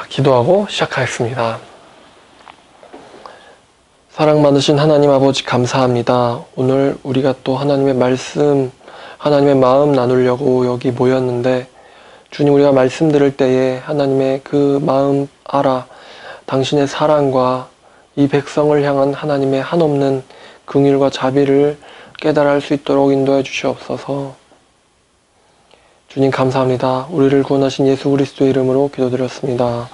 기도하고 시작하겠습니다. 사랑 많으신 하나님 아버지 감사합니다. 오늘 우리가 또 하나님의 말씀, 하나님의 마음 나누려고 여기 모였는데 주님, 우리가 말씀 들을 때에 하나님의 그 마음 알아 당신의 사랑과 이 백성을 향한 하나님의 한없는 긍휼과 자비를 깨달아 할 수 있도록 인도해 주시옵소서. 주님 감사합니다. 우리를 구원하신 예수 그리스도의 이름으로 기도드렸습니다.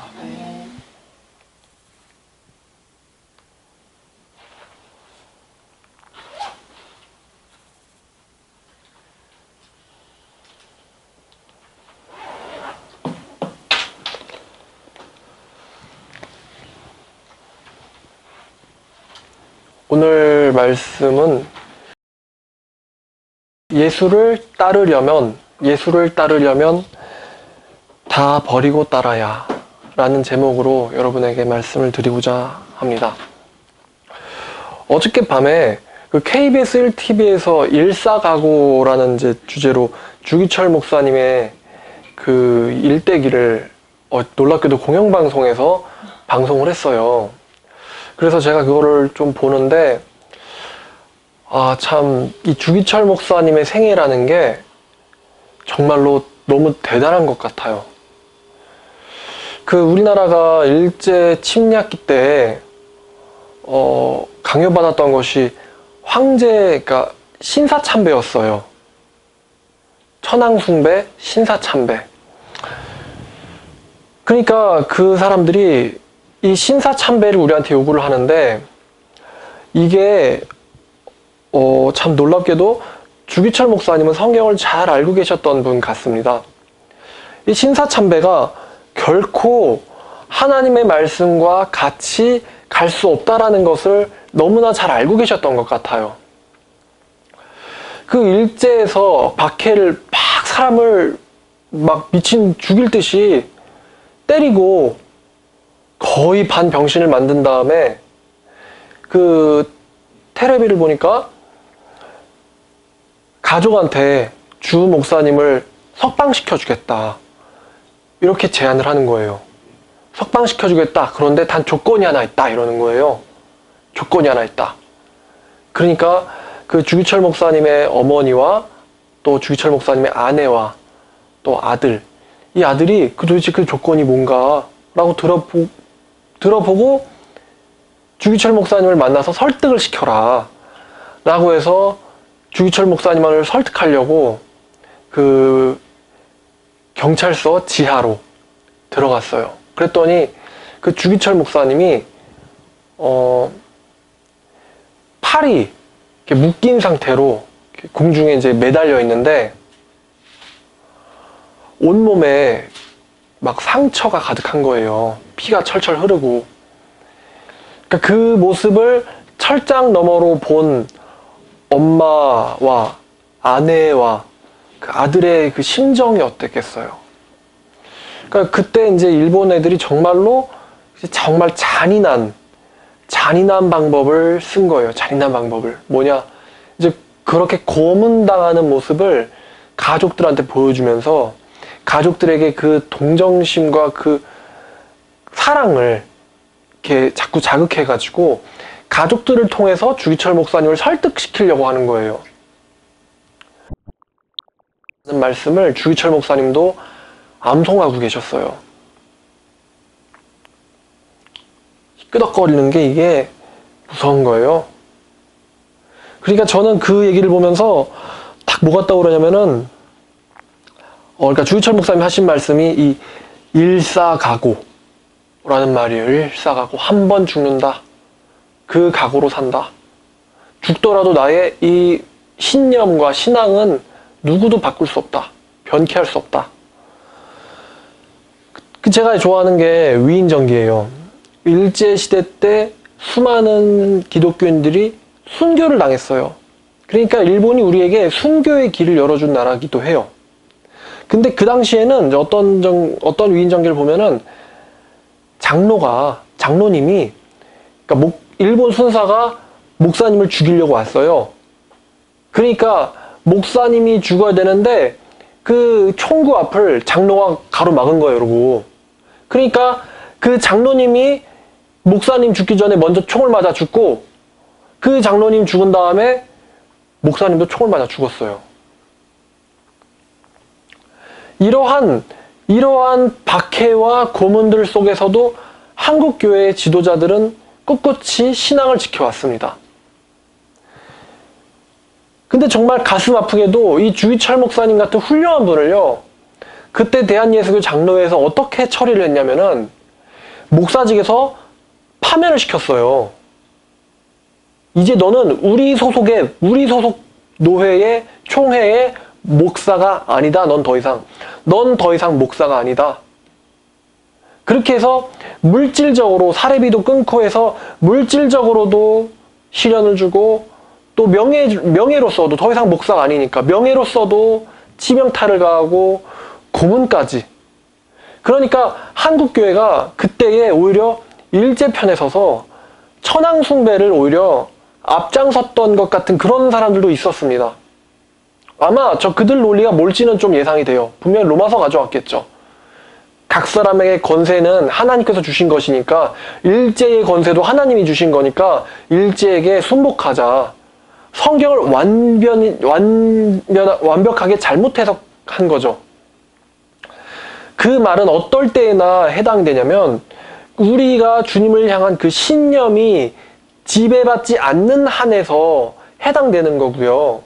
오늘 말씀은 예수를 따르려면 다 버리고 따라야 라는 제목으로 여러분에게 말씀을 드리고자 합니다. 어저께 밤에 그 KBS 1TV에서 일사가고라는 주제로 주기철 목사님의 그 일대기를 놀랍게도 공영방송에서 방송을 했어요. 그래서 제가 그거를 좀 보는데 참 이 주기철 목사님의 생애라는 게 정말로 너무 대단한 것 같아요. 그 우리나라가 일제 침략기 때 강요받았던 것이 그러니까 신사참배였어요. 천황숭배, 신사참배. 그러니까 그 사람들이 이 신사참배를 우리한테 요구를 하는데 이게 참 놀랍게도 주기철 목사님은 성경을 잘 알고 계셨던 분 같습니다. 이 신사참배가 결코 하나님의 말씀과 같이 갈 수 없다라는 것을 너무나 잘 알고 계셨던 것 같아요. 그 일제에서 박해를 막 사람을 막 미친 죽일 듯이 때리고 거의 반병신을 만든 다음에 그 테레비를 보니까 가족한테 주 목사님을 석방시켜 주겠다 이렇게 제안을 하는 거예요. 석방시켜 주겠다. 그런데 단 조건이 하나 있다 이러는 거예요. 조건이 하나 있다. 그러니까 그 주기철 목사님의 어머니와 또 주기철 목사님의 아내와 또 아들, 이 아들이 도대체 그 조건이 뭔가 라고 들어보고 주기철 목사님을 만나서 설득을 시켜라 라고 해서 주기철 목사님을 설득하려고 그 경찰서 지하로 들어갔어요. 그랬더니 그 주기철 목사님이 팔이 이렇게 묶인 상태로 공중에 매달려 있는데 온몸에 막 상처가 가득한 거예요. 피가 철철 흐르고. 그러니까 그 모습을 철장 너머로 본 엄마와 아내와 그 아들의 그 심정이 어땠겠어요. 그러니까 그때 일본 애들이 정말 잔인한 방법을 쓴 거예요. 잔인한 방법을. 뭐냐. 그렇게 고문당하는 모습을 가족들한테 보여주면서 가족들에게 그 동정심과 그 사랑을 이렇게 자꾸 자극해가지고 가족들을 통해서 주기철 목사님을 설득시키려고 하는 거예요. 말씀을 주기철 목사님도 암송하고 계셨어요. 끄덕거리는 게 이게 무서운 거예요. 그러니까 저는 그 얘기를 보면서 딱 뭐가 떠오르냐면은 그러니까 주기철 목사님이 하신 말씀이 이 일사각오라는 말이에요. 일사각오. 한 번 죽는다. 그 각오로 산다. 죽더라도 나의 이 신념과 신앙은 누구도 바꿀 수 없다. 변케할 수 없다. 제가 좋아하는 게 위인전기예요. 일제시대 때 수많은 기독교인들이 순교를 당했어요. 그러니까 일본이 우리에게 순교의 길을 열어준 나라기도 해요. 근데 그 당시에는 어떤 위인전기를 보면은 장로님이 그러니까 일본 순사가 목사님을 죽이려고 왔어요. 그러니까 목사님이 죽어야 되는데 그 총구 앞을 장로가 가로막은 거예요, 그러고. 그러니까 그 장로님이 목사님 죽기 전에 먼저 총을 맞아 죽고 그 장로님 죽은 다음에 목사님도 총을 맞아 죽었어요. 이러한 박해와 고문들 속에서도 한국 교회의 지도자들은 꿋꿋이 신앙을 지켜왔습니다. 근데 정말 가슴 아프게도 이 주기철 목사님 같은 훌륭한 분을요, 그때 대한예수교 장로회에서 어떻게 처리를 했냐면은 목사직에서 파면을 시켰어요. 이제 너는 우리 소속 노회의 총회의 목사가 아니다. 넌 더 이상 목사가 아니다. 그렇게 해서 물질적으로 사례비도 끊고 해서 물질적으로도 시련을 주고 또 명예로서도 더 이상 목사가 아니니까 명예로서도 치명타를 가하고 고문까지. 그러니까 한국교회가 그때에 오히려 일제편에 서서 천황숭배를 오히려 앞장섰던 것 같은 그런 사람들도 있었습니다. 아마 그들 논리가 뭘지는 좀 예상이 돼요. 분명히 로마서 가져왔겠죠. 각 사람에게 권세는 하나님께서 주신 것이니까 일제의 권세도 하나님이 주신 거니까 일제에게 순복하자. 성경을 완벽하게 잘못 해석한 거죠. 그 말은 어떨 때나 해당되냐면 우리가 주님을 향한 그 신념이 지배받지 않는 한에서 해당되는 거고요.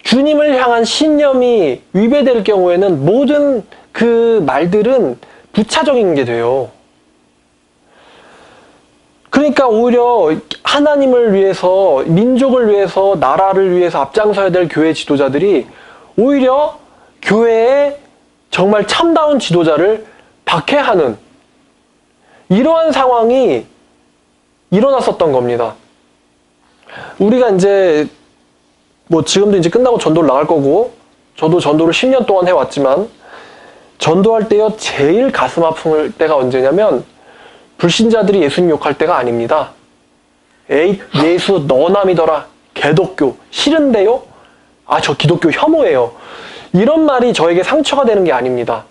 주님을 향한 신념이 위배될 경우에는 모든 그 말들은 부차적인 게 돼요. 그러니까 오히려 하나님을 위해서, 민족을 위해서, 나라를 위해서 앞장서야 될 교회 지도자들이 오히려 교회의 정말 참다운 지도자를 박해하는 이러한 상황이 일어났었던 겁니다. 우리가 이제 지금도 이제 끝나고 전도를 나갈 거고, 저도 전도를 10년 동안 해왔지만 전도할 때요 제일 가슴 아픈 때가 언제냐면 불신자들이 예수님 욕할 때가 아닙니다. 에이, 예수 너나 믿어라. 개독교. 싫은데요? 저 기독교 혐오예요. 이런 말이 저에게 상처가 되는 게 아닙니다.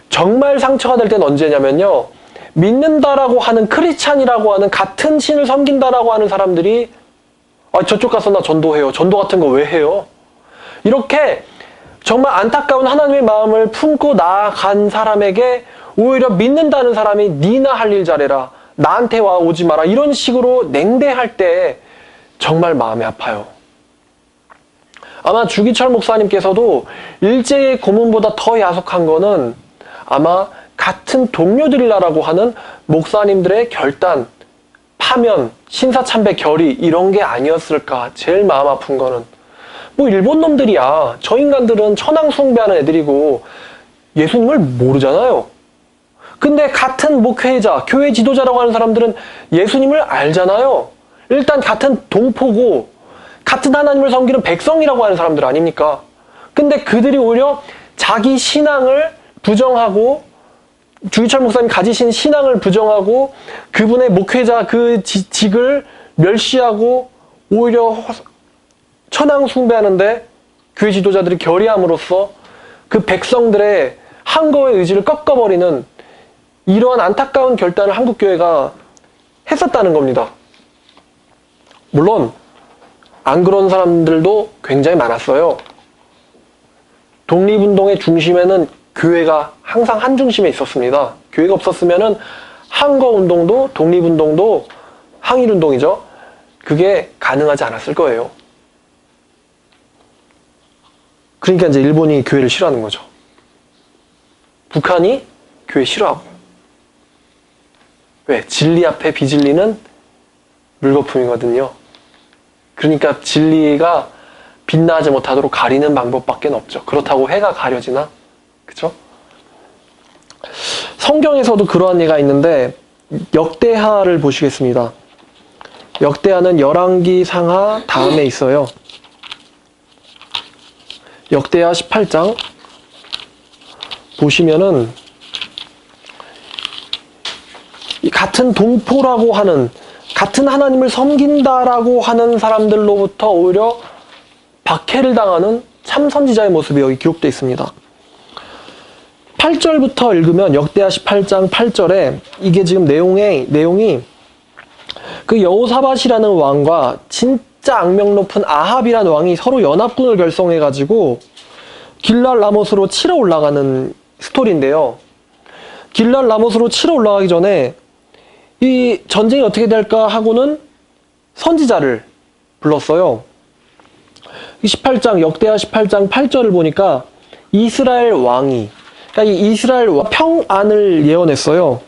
정말 상처가 될 때는 언제냐면요. 믿는다라고 하는 크리스찬이라고 하는 같은 신을 섬긴다라고 하는 사람들이 저쪽 가서 나 전도해요. 전도 같은 거 왜 해요? 이렇게 정말 안타까운 하나님의 마음을 품고 나아간 사람에게 오히려 믿는다는 사람이 니나 할 일 잘해라. 나한테 와 오지 마라. 이런 식으로 냉대할 때 정말 마음이 아파요. 아마 주기철 목사님께서도 일제의 고문보다 더 야속한 거는 아마 같은 동료들이라고 하는 목사님들의 결단, 파면, 신사참배 결의 이런 게 아니었을까. 제일 마음 아픈 거는 일본 놈들이야. 저 인간들은 천황 숭배하는 애들이고 예수님을 모르잖아요. 근데 같은 목회자, 교회 지도자라고 하는 사람들은 예수님을 알잖아요. 일단 같은 동포고 같은 하나님을 섬기는 백성이라고 하는 사람들 아닙니까? 근데 그들이 오히려 자기 신앙을 부정하고 주기철 목사님 가지신 신앙을 부정하고 그분의 목회자 그 직을 멸시하고 오히려 천황 숭배하는데 교회 지도자들이 결의함으로써 그 백성들의 항거의 의지를 꺾어버리는 이러한 안타까운 결단을 한국교회가 했었다는 겁니다. 물론 안 그런 사람들도 굉장히 많았어요. 독립운동의 중심에는 교회가 항상 한 중심에 있었습니다. 교회가 없었으면은 항거운동도 독립운동도 항일운동이죠. 그게 가능하지 않았을 거예요. 그러니까 이제 일본이 교회를 싫어하는 거죠. 북한이 교회 싫어하고. 왜? 진리 앞에 비진리는 물거품이거든요. 그러니까 진리가 빛나지 못하도록 가리는 방법밖에 없죠. 그렇다고 해가 가려지나? 그쵸? 성경에서도 그러한 예가 있는데 역대하를 보시겠습니다. 역대하는 열왕기 상하 다음에 있어요. 역대하 18장 보시면은 같은 동포라고 하는 같은 하나님을 섬긴다라고 하는 사람들로부터 오히려 박해를 당하는 참 선지자의 모습이 여기 기록되어 있습니다. 8절부터 읽으면 역대하 18장 8절에 이게 지금 내용이 그 여호사밧이라는 왕과 진짜 악명 높은 아합이라는 왕이 서로 연합군을 결성해가지고 길랄 라못으로 치러 올라가는 스토리인데요. 길랄 라못으로 치러 올라가기 전에 이 전쟁이 어떻게 될까 하고는 선지자를 불렀어요. 18장 역대하 18장 8절을 보니까 이스라엘 왕이, 그러니까 이 이스라엘 평안을 예언했어요.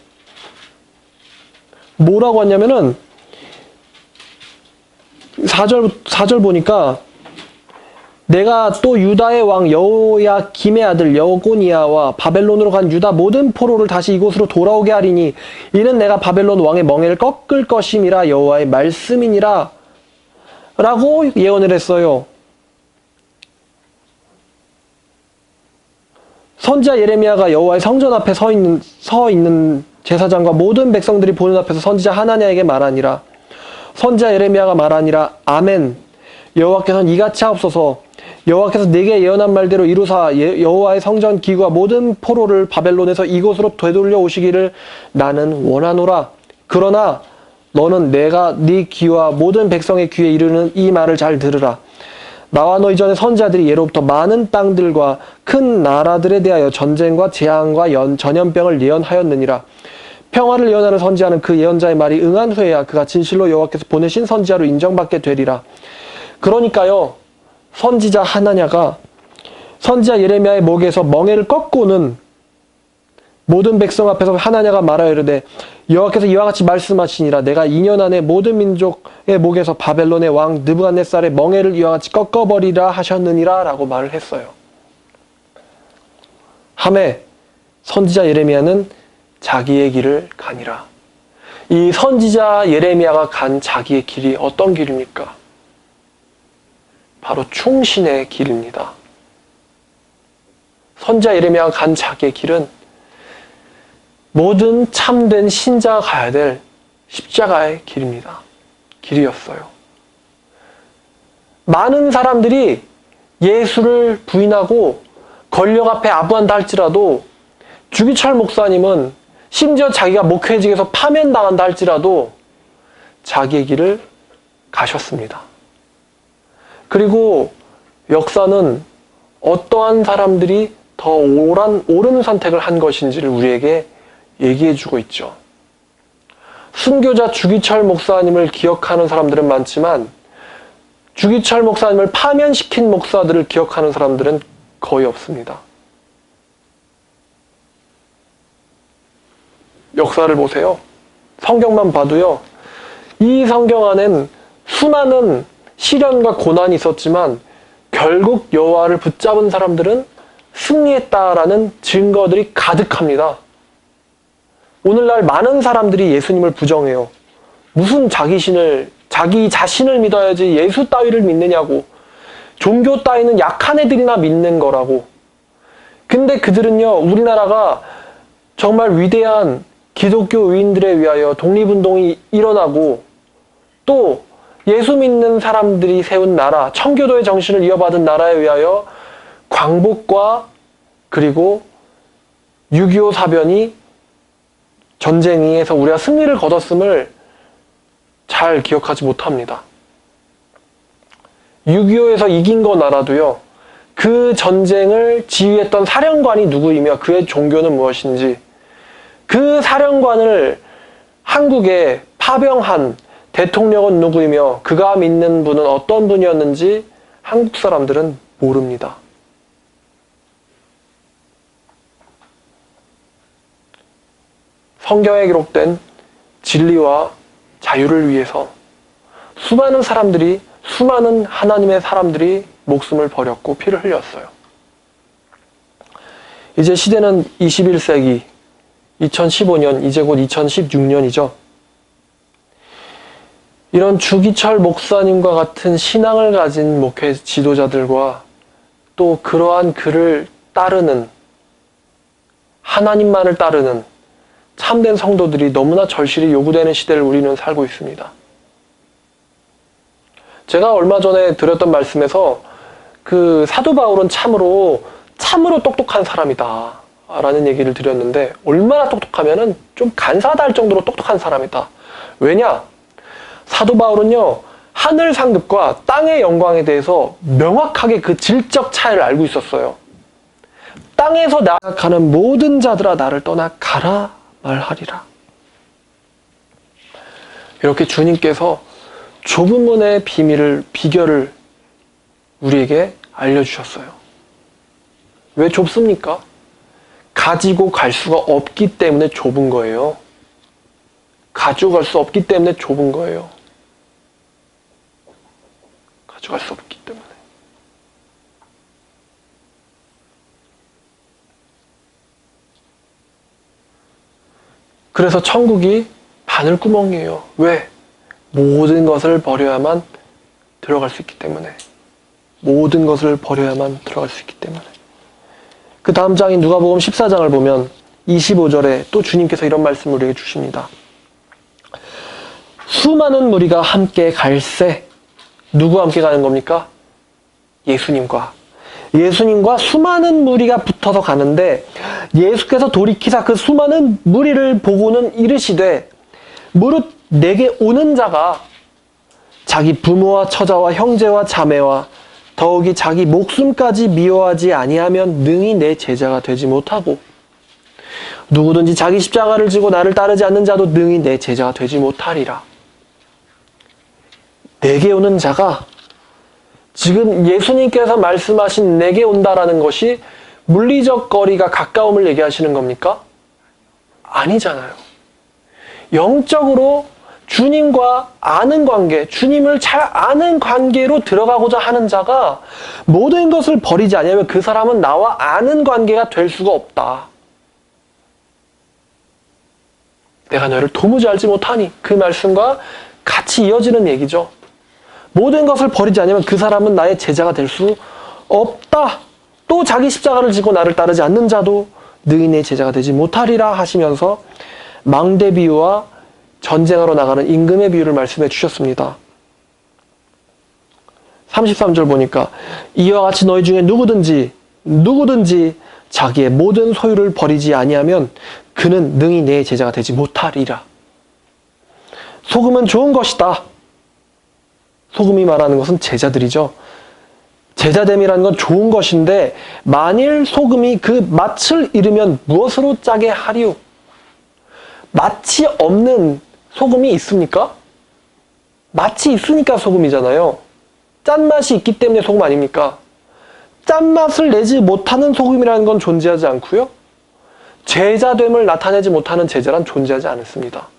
뭐라고 했냐면은 4절 보니까 내가 또 유다의 왕 여호야김의 아들 여고니아와 바벨론으로 간 유다 모든 포로를 다시 이곳으로 돌아오게 하리니 이는 내가 바벨론 왕의 멍에를 꺾을 것임이라 여호와의 말씀이니라 라고 예언을 했어요. 선지자 예레미야가 여호와의 성전 앞에 서 있는 제사장과 모든 백성들이 보는 앞에서 선지자 하나냐에게 말하니라. 선지자 예레미야가 말하니라. 아멘. 여호와께서는 이같이 하옵소서. 여호와께서 내게 예언한 말대로 이루사 여호와의 성전 기구와 모든 포로를 바벨론에서 이곳으로 되돌려 오시기를 나는 원하노라. 그러나 너는 내가 네 귀와 모든 백성의 귀에 이르는 이 말을 잘 들으라. 나와 너 이전의 선지자들이 예로부터 많은 땅들과 큰 나라들에 대하여 전쟁과 재앙과 전염병을 예언하였느니라. 평화를 예언하는 선지자는 그 예언자의 말이 응한 후에야 그가 진실로 여호와께서 보내신 선지자로 인정받게 되리라. 그러니까요, 선지자 하나냐가 선지자 예레미야의 목에서 멍에를 꺾고는 모든 백성 앞에서 하나냐가 말하여 이르되 여호와께서 이와 같이 말씀하시니라. 내가 2년 안에 모든 민족의 목에서 바벨론의 왕 느부갓네살의 멍에를 이와 같이 꺾어버리라 하셨느니라 라고 말을 했어요. 하매 선지자 예레미야는 자기의 길을 가니라. 이 선지자 예레미야가 간 자기의 길이 어떤 길입니까? 바로 충신의 길입니다. 선지자 예레미야가 간 자기의 길은 모든 참된 신자가 가야 될 십자가의 길입니다. 길이었어요. 많은 사람들이 예수를 부인하고 권력 앞에 아부한다 할지라도 주기철 목사님은 심지어 자기가 목회직에서 파면당한다 할지라도 자기의 길을 가셨습니다. 그리고 역사는 어떠한 사람들이 더 옳은 선택을 한 것인지를 우리에게 얘기해주고 있죠. 순교자 주기철 목사님을 기억하는 사람들은 많지만 주기철 목사님을 파면시킨 목사들을 기억하는 사람들은 거의 없습니다. 역사를 보세요. 성경만 봐도요. 이 성경 안엔 수많은 시련과 고난이 있었지만 결국 여호와를 붙잡은 사람들은 승리했다라는 증거들이 가득합니다. 오늘날 많은 사람들이 예수님을 부정해요. 무슨 자기 자신을 믿어야지 예수 따위를 믿느냐고. 종교 따위는 약한 애들이나 믿는 거라고. 근데 그들은요, 우리나라가 정말 위대한 기독교인들에 의하여 독립운동이 일어나고 또 예수 믿는 사람들이 세운 나라, 청교도의 정신을 이어받은 나라에 의하여 광복과 그리고 6.25 사변이 전쟁에서 우리가 승리를 거뒀음을 잘 기억하지 못합니다. 6.25에서 이긴 거 나라도요, 그 전쟁을 지휘했던 사령관이 누구이며 그의 종교는 무엇인지, 그 사령관을 한국에 파병한 대통령은 누구이며 그가 믿는 분은 어떤 분이었는지 한국 사람들은 모릅니다. 성경에 기록된 진리와 자유를 위해서 수많은 하나님의 사람들이 목숨을 버렸고 피를 흘렸어요. 이제 시대는 21세기, 2015년, 이제 곧 2016년이죠. 이런 주기철 목사님과 같은 신앙을 가진 목회 지도자들과 또 그러한 그를 따르는, 하나님만을 따르는 참된 성도들이 너무나 절실히 요구되는 시대를 우리는 살고 있습니다. 제가 얼마 전에 드렸던 말씀에서 그 사도 바울은 참으로 똑똑한 사람이다 라는 얘기를 드렸는데, 얼마나 똑똑하면은 좀 간사하다 할 정도로 똑똑한 사람이다. 왜냐? 사도 바울은요, 하늘 상급과 땅의 영광에 대해서 명확하게 그 질적 차이를 알고 있었어요. 땅에서 나아가는 모든 자들아 나를 떠나 가라 말하리라. 이렇게 주님께서 좁은 문의 비결을 우리에게 알려주셨어요. 왜 좁습니까? 가지고 갈 수가 없기 때문에 좁은 거예요. 가지고 갈 수 없기 때문에 좁은 거예요. 가져갈 수 없기 때문에. 그래서 천국이 바늘구멍이에요. 왜? 모든 것을 버려야만 들어갈 수 있기 때문에. 모든 것을 버려야만 들어갈 수 있기 때문에. 그 다음 장인 누가복음 14장을 보면 25절에 또 주님께서 이런 말씀을 우리에게 주십니다. 수많은 무리가 함께 갈새. 누구와 함께 가는 겁니까? 예수님과. 예수님과 수많은 무리가 붙어서 가는데, 예수께서 돌이키사 그 수많은 무리를 보고는 이르시되, 무릇 내게 오는 자가 자기 부모와 처자와 형제와 자매와 더욱이 자기 목숨까지 미워하지 아니하면 능히 내 제자가 되지 못하고, 누구든지 자기 십자가를 지고 나를 따르지 않는 자도 능히 내 제자가 되지 못하리라. 내게 오는 자가, 지금 예수님께서 말씀하신 내게 온다라는 것이 물리적 거리가 가까움을 얘기하시는 겁니까? 아니잖아요. 영적으로 주님과 아는 관계, 주님을 잘 아는 관계로 들어가고자 하는 자가 모든 것을 버리지 않으면 그 사람은 나와 아는 관계가 될 수가 없다. 내가 너를 도무지 알지 못하니, 그 말씀과 같이 이어지는 얘기죠. 모든 것을 버리지 않으면 그 사람은 나의 제자가 될 수 없다. 또 자기 십자가를 지고 나를 따르지 않는 자도 능히 내 제자가 되지 못하리라 하시면서 망대 비유와 전쟁하러 나가는 임금의 비유를 말씀해 주셨습니다. 33절 보니까 이와 같이 너희 중에 누구든지 자기의 모든 소유를 버리지 아니하면 그는 능히 내 제자가 되지 못하리라. 소금은 좋은 것이다. 소금이 말하는 것은 제자들이죠. 제자됨이라는 건 좋은 것인데, 만일 소금이 그 맛을 잃으면 무엇으로 짜게 하리요? 맛이 없는 소금이 있습니까? 맛이 있으니까 소금이잖아요. 짠맛이 있기 때문에 소금 아닙니까? 짠맛을 내지 못하는 소금이라는 건 존재하지 않고요. 제자됨을 나타내지 못하는 제자란 존재하지 않습니다.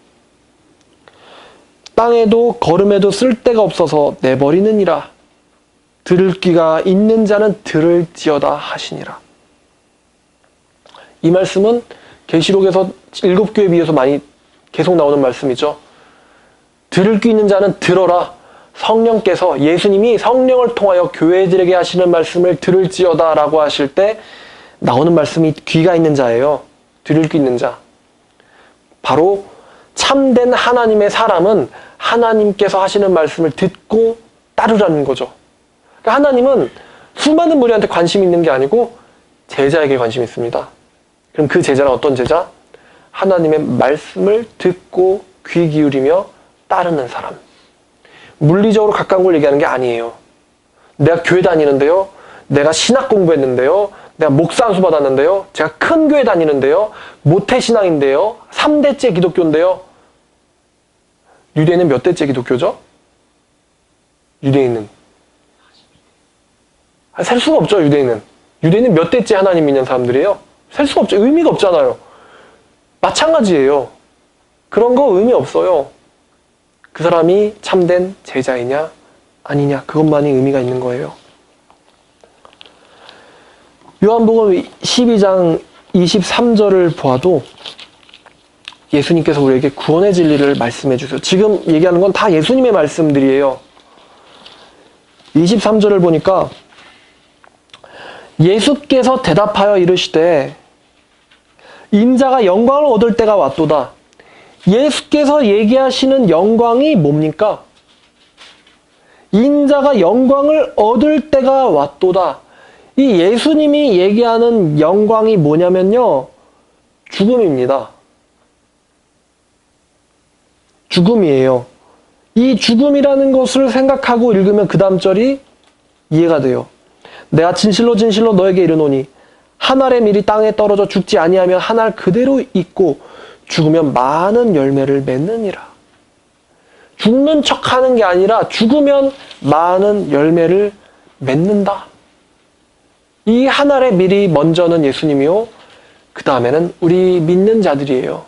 땅에도 걸음에도 쓸데가 없어서 내버리느니라. 들을 귀가 있는 자는 들을지어다 하시니라. 이 말씀은 계시록에서 7교회에 비해서 많이 계속 나오는 말씀이죠. 들을 귀 있는 자는 들어라. 성령께서, 예수님이 성령을 통하여 교회들에게 하시는 말씀을 들을지어다 라고 하실 때 나오는 말씀이 귀가 있는 자예요. 들을 귀 있는 자. 바로 참된 하나님의 사람은 하나님께서 하시는 말씀을 듣고 따르라는 거죠. 그러니까 하나님은 수많은 무리한테 관심이 있는 게 아니고 제자에게 관심이 있습니다. 그럼 그 제자는 어떤 제자? 하나님의 말씀을 듣고 귀 기울이며 따르는 사람. 물리적으로 가까운 걸 얘기하는 게 아니에요. 내가 교회 다니는데요. 내가 신학 공부했는데요. 내가 목사 안수 받았는데요. 제가 큰 교회 다니는데요. 모태신앙인데요. 3대째 기독교인데요. 유대인은 몇 대째 기독교죠? 유대인은 셀 수가 없죠. 유대인은 몇 대째 하나님 믿는 사람들이에요? 셀 수가 없죠. 의미가 없잖아요. 마찬가지예요. 그런 거 의미 없어요. 그 사람이 참된 제자이냐 아니냐, 그것만이 의미가 있는 거예요. 요한복음 12장 23절을 보아도 예수님께서 우리에게 구원의 진리를 말씀해 주세요. 지금 얘기하는 건 다 예수님의 말씀들이에요. 23절을 보니까 예수께서 대답하여 이르시되 인자가 영광을 얻을 때가 왔도다. 예수께서 얘기하시는 영광이 뭡니까? 인자가 영광을 얻을 때가 왔도다. 이 예수님이 얘기하는 영광이 뭐냐면요. 죽음입니다. 죽음이에요. 이 죽음이라는 것을 생각하고 읽으면 그 다음 절이 이해가 돼요. 내가 진실로 진실로 너에게 이르노니 한 알의 밀이 땅에 떨어져 죽지 아니하면 한 알 그대로 있고 죽으면 많은 열매를 맺느니라. 죽는 척하는 게 아니라 죽으면 많은 열매를 맺는다. 이 한 알의 밀이 먼저는 예수님이요. 그 다음에는 우리 믿는 자들이에요.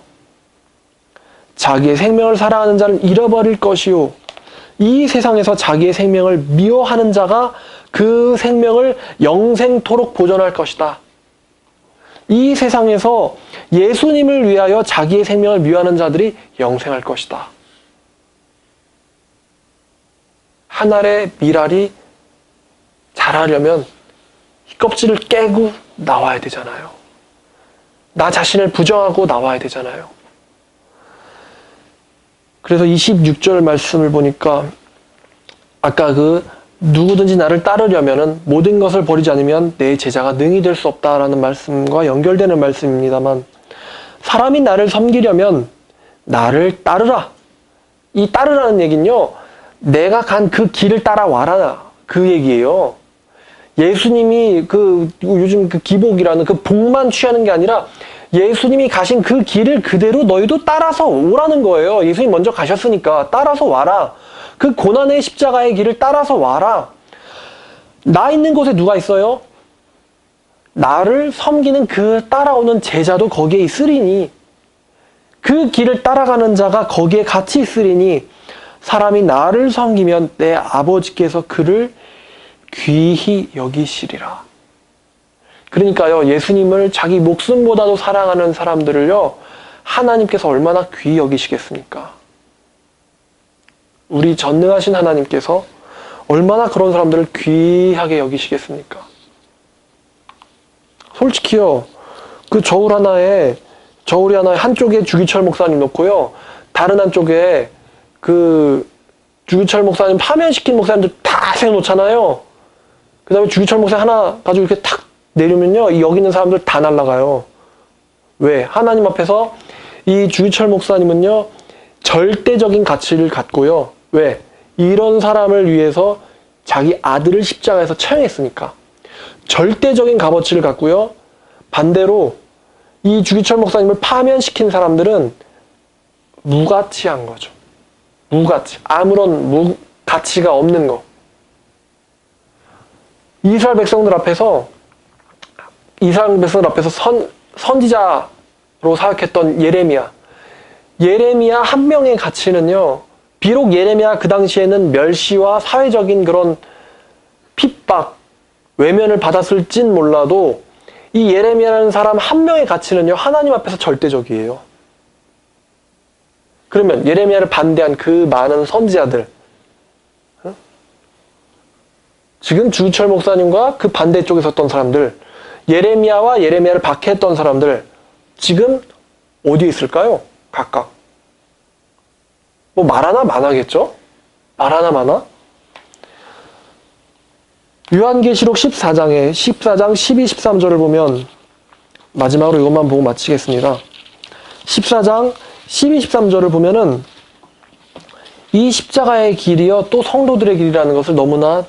자기의 생명을 사랑하는 자는 잃어버릴 것이요. 이 세상에서 자기의 생명을 미워하는 자가 그 생명을 영생토록 보존할 것이다. 이 세상에서 예수님을 위하여 자기의 생명을 미워하는 자들이 영생할 것이다. 한 알의 밀알이 자라려면 이 껍질을 깨고 나와야 되잖아요. 나 자신을 부정하고 나와야 되잖아요. 그래서 26절 말씀을 보니까 아까 누구든지 나를 따르려면은 모든 것을 버리지 않으면 내 제자가 능히 될 수 없다라는 말씀과 연결되는 말씀입니다만, 사람이 나를 섬기려면 나를 따르라. 이 따르라는 얘기는요, 내가 간 그 길을 따라와라, 그 얘기예요. 예수님이 요즘 기복이라는 그 복만 취하는 게 아니라 예수님이 가신 그 길을 그대로 너희도 따라서 오라는 거예요. 예수님 먼저 가셨으니까 따라서 와라. 그 고난의 십자가의 길을 따라서 와라. 나 있는 곳에 누가 있어요? 나를 섬기는 그 따라오는 제자도 거기에 있으리니, 그 길을 따라가는 자가 거기에 같이 있으리니, 사람이 나를 섬기면 내 아버지께서 그를 귀히 여기시리라. 그러니까요, 예수님을 자기 목숨보다도 사랑하는 사람들을요, 하나님께서 얼마나 귀히 여기시겠습니까? 우리 전능하신 하나님께서 얼마나 그런 사람들을 귀하게 여기시겠습니까? 솔직히요, 저울 하나에 한쪽에 주기철 목사님 놓고요, 다른 한쪽에 주기철 목사님 파면시킨 목사님들 다 세워놓잖아요. 그 다음에 주기철 목사님 하나 가지고 이렇게 탁 내리면요, 여기 있는 사람들 다 날아가요. 왜? 하나님 앞에서 이 주기철 목사님은요, 절대적인 가치를 갖고요. 왜? 이런 사람을 위해서 자기 아들을 십자가에서 처형했으니까. 절대적인 값어치를 갖고요. 반대로 이 주기철 목사님을 파면시킨 사람들은 무가치한 거죠. 무가치. 아무런 가치가 없는 거. 이스라엘 백성들 앞에서 선지자로 사역했던 예레미야 한 명의 가치는요, 비록 예레미야 그 당시에는 멸시와 사회적인 그런 핍박, 외면을 받았을진 몰라도 이 예레미야라는 사람 한 명의 가치는요, 하나님 앞에서 절대적이에요. 그러면 예레미야를 반대한 그 많은 선지자들, 지금 주기철 목사님과 그 반대쪽에 섰던 사람들, 예레미야와 예레미야를 박해했던 사람들, 지금 어디에 있을까요? 각각. 뭐 말하나 마나겠죠? 말하나 마나? 요한계시록 14장 12, 13절을 보면, 마지막으로 이것만 보고 마치겠습니다. 14장 12, 13절을 보면은 이 십자가의 길이요, 또 성도들의 길이라는 것을 너무나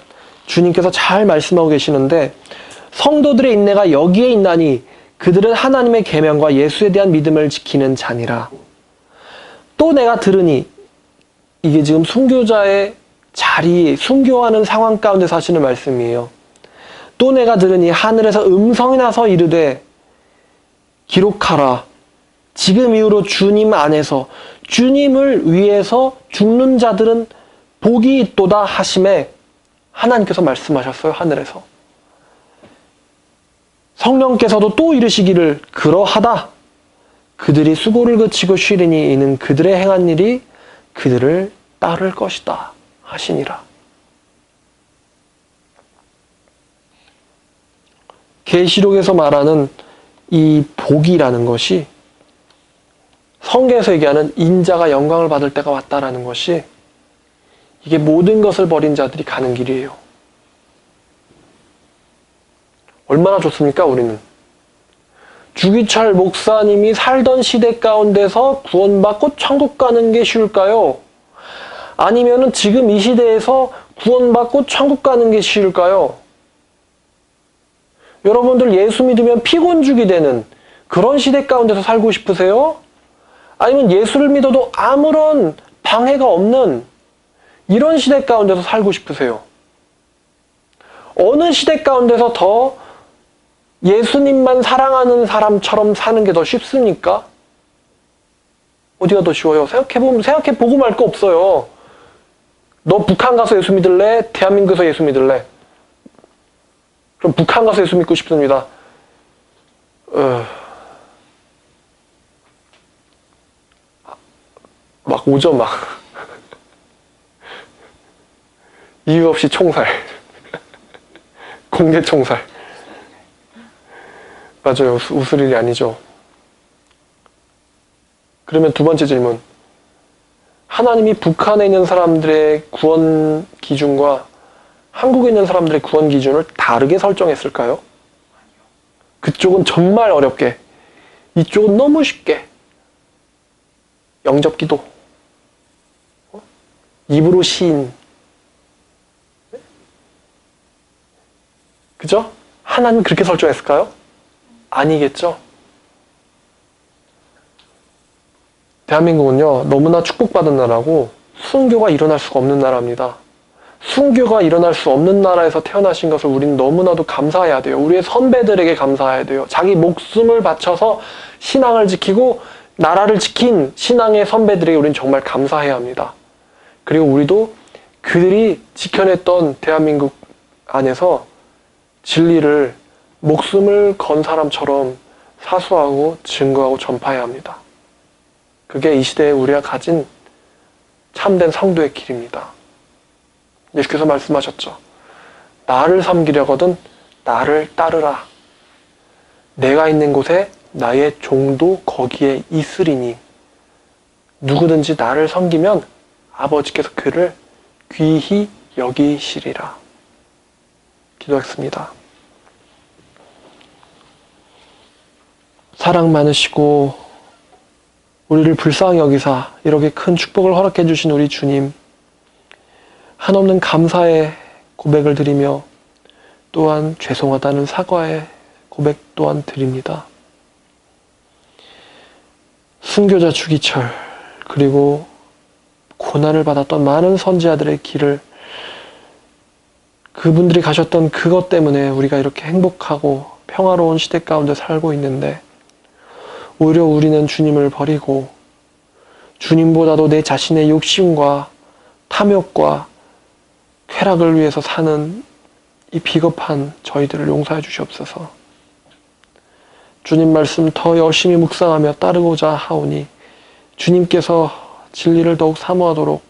주님께서 잘 말씀하고 계시는데, 성도들의 인내가 여기에 있나니 그들은 하나님의 계명과 예수에 대한 믿음을 지키는 자니라. 또 내가 들으니, 이게 지금 순교자의 순교하는 상황 가운데 사시는 말씀이에요. 또 내가 들으니 하늘에서 음성이 나서 이르되 기록하라. 지금 이후로 주님 안에서 주님을 위해서 죽는 자들은 복이 있도다 하심에, 하나님께서 말씀하셨어요. 하늘에서. 성령께서도 또 이르시기를 그러하다. 그들이 수고를 그치고 쉬리니 이는 그들의 행한 일이 그들을 따를 것이다 하시니라. 계시록에서 말하는 이 복이라는 것이, 성경에서 얘기하는 인자가 영광을 받을 때가 왔다라는 것이, 이게 모든 것을 버린 자들이 가는 길이에요. 얼마나 좋습니까, 우리는? 주기철 목사님이 살던 시대 가운데서 구원받고 천국 가는 게 쉬울까요? 아니면은 지금 이 시대에서 구원받고 천국 가는 게 쉬울까요? 여러분들 예수 믿으면 피곤죽이 되는 그런 시대 가운데서 살고 싶으세요? 아니면 예수를 믿어도 아무런 방해가 없는 이런 시대 가운데서 살고 싶으세요? 어느 시대 가운데서 더 예수님만 사랑하는 사람처럼 사는 게 더 쉽습니까? 어디가 더 쉬워요? 생각해보고 말 거 없어요. 너 북한 가서 예수 믿을래? 대한민국에서 예수 믿을래? 그럼 북한 가서 예수 믿고 싶습니다. 막 오죠, 막. 이유 없이 총살. 공개 총살. 맞아요. 웃을 일이 아니죠. 그러면 두 번째 질문. 하나님이 북한에 있는 사람들의 구원 기준과 한국에 있는 사람들의 구원 기준을 다르게 설정했을까요? 그쪽은 정말 어렵게, 이쪽은 너무 쉽게. 영접 기도, 입으로 시인. 그죠? 하나님 그렇게 설정했을까요? 아니겠죠? 대한민국은요, 너무나 축복받은 나라고 순교가 일어날 수가 없는 나라입니다. 순교가 일어날 수 없는 나라에서 태어나신 것을 우리는 너무나도 감사해야 돼요. 우리의 선배들에게 감사해야 돼요. 자기 목숨을 바쳐서 신앙을 지키고 나라를 지킨 신앙의 선배들에게 우리는 정말 감사해야 합니다. 그리고 우리도 그들이 지켜냈던 대한민국 안에서 진리를 목숨을 건 사람처럼 사수하고 증거하고 전파해야 합니다. 그게 이 시대에 우리가 가진 참된 성도의 길입니다. 예수께서 말씀하셨죠. 나를 섬기려거든 나를 따르라. 내가 있는 곳에 나의 종도 거기에 있으리니 누구든지 나를 섬기면 아버지께서 그를 귀히 여기시리라. 기도하겠습니다. 사랑 많으시고 우리를 불쌍히 여기사 이렇게 큰 축복을 허락해 주신 우리 주님, 한없는 감사의 고백을 드리며 또한 죄송하다는 사과의 고백 또한 드립니다. 순교자 주기철 그리고 고난을 받았던 많은 선지자들의 길을, 그분들이 가셨던 그것 때문에 우리가 이렇게 행복하고 평화로운 시대 가운데 살고 있는데, 오히려 우리는 주님을 버리고 주님보다도 내 자신의 욕심과 탐욕과 쾌락을 위해서 사는 이 비겁한 저희들을 용서해 주시옵소서. 주님 말씀 더 열심히 묵상하며 따르고자 하오니 주님께서 진리를 더욱 사모하도록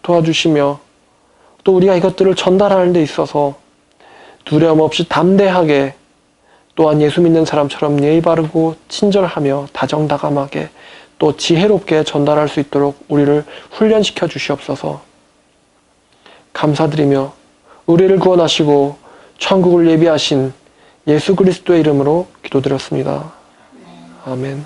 도와주시며, 또 우리가 이것들을 전달하는 데 있어서 두려움 없이 담대하게, 또한 예수 믿는 사람처럼 예의 바르고 친절하며 다정다감하게 또 지혜롭게 전달할 수 있도록 우리를 훈련시켜 주시옵소서. 감사드리며 우리를 구원하시고 천국을 예비하신 예수 그리스도의 이름으로 기도드렸습니다. 아멘.